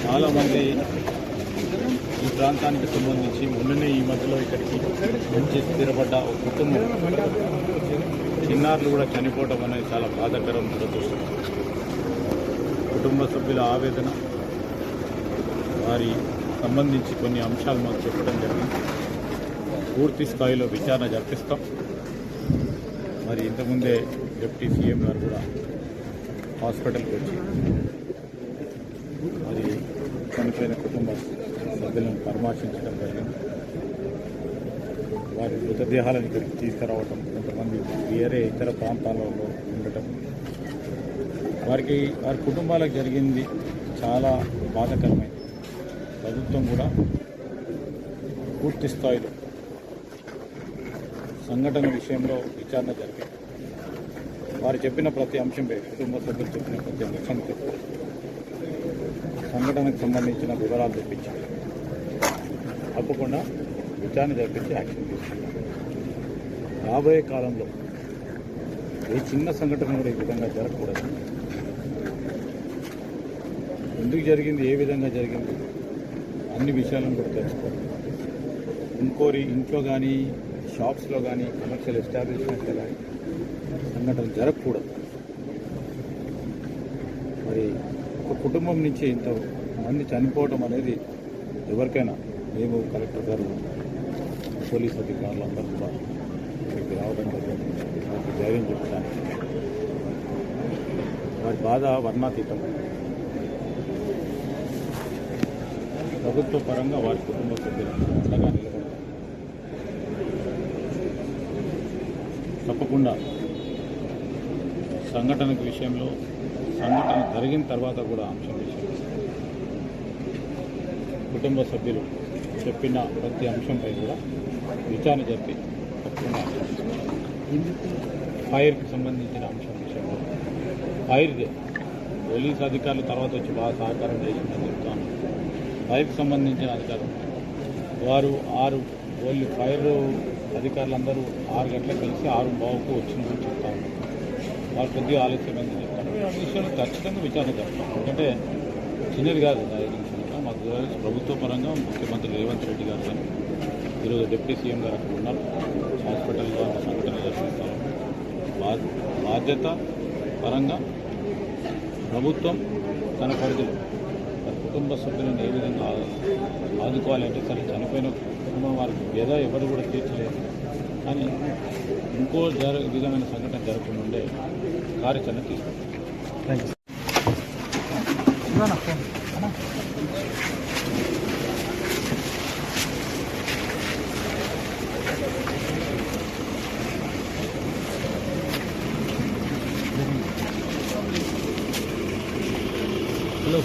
చాలామంది ఈ ప్రాంతానికి సంబంధించి మొన్ననే ఈ మధ్యలో ఇక్కడికి మంచి స్థిరపడ్డ ఒక కుటుంబం చిన్నారులు కూడా చనిపోవడం అనేది చాలా బాధాకరం. దురదృష్టం. కుటుంబ సభ్యుల ఆవేదన, వారి సంబంధించి కొన్ని అంశాలు మాకు చెప్పడం జరిగింది. పూర్తి స్థాయిలో విచారణ జరిపిస్తాం. మరి ఇంతకుముందే డిప్యూటీ సీఎం గారు కూడా హాస్పిటల్కి వచ్చి మరి చనిపోయిన కుటుంబ సభ్యులను పరామర్శించడం జరిగింది. వారి మృతదేహాలను ఇక్కడికి తీసుకురావటం, కొంతమంది వేరే ఇతర ప్రాంతాలలో ఉండటం, వారి కుటుంబాలకు జరిగింది చాలా బాధాకరమైంది. ప్రభుత్వం కూడా పూర్తి స్థాయిలో సంఘటన విషయంలో విచారణ జరిపి వారు చెప్పిన ప్రతి అంశంపై, కుటుంబ సభ్యులు చెప్పిన ప్రతి అంశంపై సంఘటనకు సంబంధించిన వివరాలు తెప్పించారు. తప్పకుండా విచారణ జరిపించి యాక్షన్ తీసుకుంటాం. రాబోయే కాలంలో ఏ చిన్న సంఘటన కూడా ఈ విధంగా జరగకూడదు. ఎందుకు జరిగింది, ఏ విధంగా జరిగింది, అన్ని విషయాలను కూడా తెలుసుకోవాలి. ఇంకోరి ఇంట్లో కానీ, షాప్స్లో కానీ, కమర్షియల్ ఎస్టాబ్లిష్మెంట్లో కానీ సంఘటన జరగకూడదు. మరి ఒక కుటుంబం నుంచి ఇంత మంది చనిపోవడం అనేది ఎవరికైనా, మేము కలెక్టర్ గారు, పోలీస్ అధికారులు అందరూ కూడా ఇక్కడికి రావడం జరిగింది. వారికి ధైర్యం చెప్పడానికి. వారి బాధ వర్ణాతీతం. ప్రభుత్వ పరంగా వారి కుటుంబ సభ్యులు అండగా నిలబడతాం. తప్పకుండా సంఘటన విషయంలో, సంఘటన జరిగిన తర్వాత కూడా అంశం విషయంలో కుటుంబ సభ్యులు చెప్పిన ప్రతి అంశంపై కూడా విచారణ జరిపి తప్పకుండా ఫైర్కి సంబంధించిన అంశం విషయంలో ఫైర్దే పోలీస్ అధికారులు తర్వాత వచ్చి బాగా సహకారం చేసిందని చెప్తాను. ఫైర్కి సంబంధించిన అధికారులు వారు ఓన్లీ ఫైర్ అధికారులందరూ 6 గంటలకు కలిసి 6:15కు వచ్చిందని చెప్తాను. వారు కొద్దిగా ఆలస్యమైందని చెప్తాను. ఆ విషయంలో ఖచ్చితంగా విచారణ జరుపుతాం. ఎందుకంటే చిన్నది కాదు. మాకు ప్రభుత్వ పరంగా ముఖ్యమంత్రి రేవంత్ రెడ్డి గారు కానీ ఈరోజు డిప్యూటీ సీఎం గారు అక్కడ ఉన్నారు. హాస్పిటల్లో సంఘటన జరిపిస్తారు. బాధ్యత పరంగా ప్రభుత్వం తన పరిధిలో కుటుంబ సభ్యులను ఏ విధంగా ఆదుకోవాలంటే, సరే చనిపోయిన కుటుంబం వారికి ఏదో ఎవరు కూడా తీర్చలేదు, కానీ ఇంకో విధమైన సంఘటన జరగకుండా ఉండే కార్యాచరణ తీసుకుంటాం. Thank you. హలో.